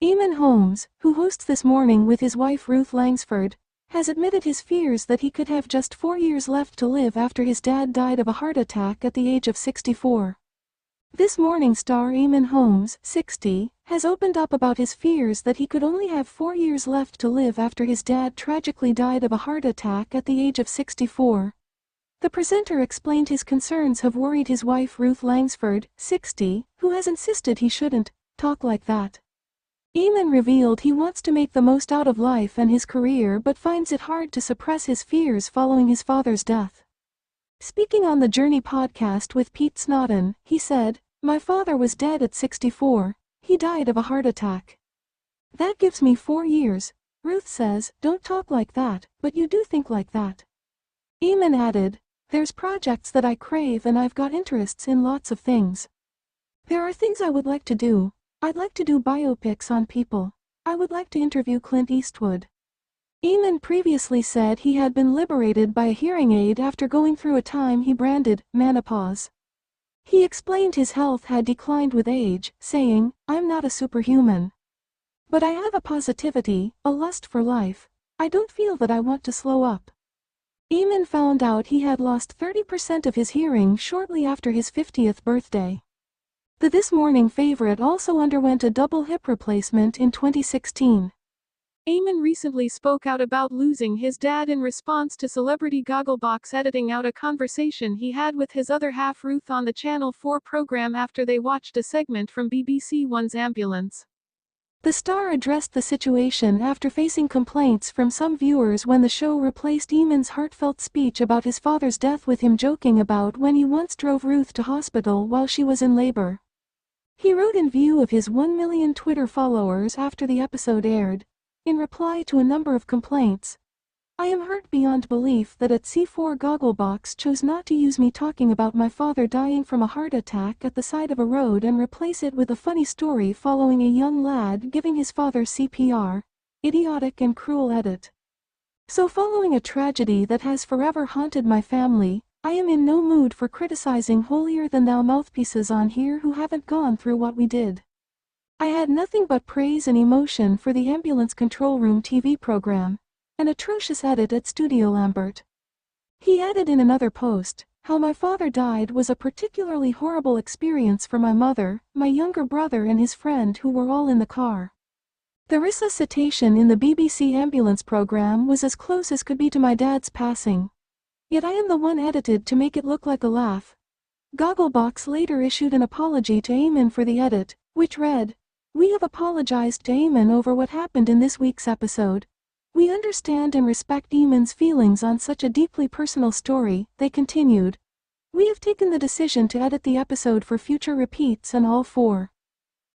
Eamonn Holmes, who hosts This Morning with his wife Ruth Langsford, has admitted his fears that he could have just 4 years left to live after his dad died of a heart attack at the age of 64. This Morning star Eamonn Holmes, 60, has opened up about his fears that he could only have 4 years left to live after his dad tragically died of a heart attack at the age of 64. The presenter explained his concerns have worried his wife Ruth Langsford, 60, who has insisted he shouldn't talk like that. Eamonn revealed he wants to make the most out of life and his career but finds it hard to suppress his fears following his father's death. Speaking on the Journey podcast with Pete Snodden, he said, "My father was dead at 64, he died of a heart attack. That gives me 4 years. Ruth says, don't talk like that, but you do think like that." Eamonn added, "There's projects that I crave and I've got interests in lots of things. There are things I would like to do. I'd like to do biopics on people. I would like to interview Clint Eastwood." Eamonn previously said he had been liberated by a hearing aid after going through a time he branded menopause. He explained his health had declined with age, saying, "I'm not a superhuman. But I have a positivity, a lust for life. I don't feel that I want to slow up." Eamonn found out he had lost 30% of his hearing shortly after his 50th birthday. The This Morning favorite also underwent a double hip replacement in 2016. Eamonn recently spoke out about losing his dad in response to celebrity Gogglebox editing out a conversation he had with his other half Ruth on the Channel 4 program after they watched a segment from BBC One's Ambulance. The star addressed the situation after facing complaints from some viewers when the show replaced Eamonn's heartfelt speech about his father's death with him joking about when he once drove Ruth to hospital while she was in labor. He wrote in view of his 1 million Twitter followers after the episode aired, in reply to a number of complaints, "I am hurt beyond belief that at C4 Gogglebox chose not to use me talking about my father dying from a heart attack at the side of a road and replace it with a funny story following a young lad giving his father CPR. Idiotic and cruel edit. So following a tragedy that has forever haunted my family, I am in no mood for criticizing holier-than-thou mouthpieces on here who haven't gone through what we did. I had nothing but praise and emotion for the Ambulance Control Room TV program, an atrocious edit at Studio Lambert." He added in another post, "How my father died was a particularly horrible experience for my mother, my younger brother and his friend who were all in the car. The resuscitation in the BBC Ambulance program was as close as could be to my dad's passing. Yet I am the one edited to make it look like a laugh." Gogglebox later issued an apology to Eamonn for the edit, which read, "We have apologized to Eamonn over what happened in this week's episode. We understand and respect Eamonn's feelings on such a deeply personal story." They continued, "We have taken the decision to edit the episode for future repeats and all 4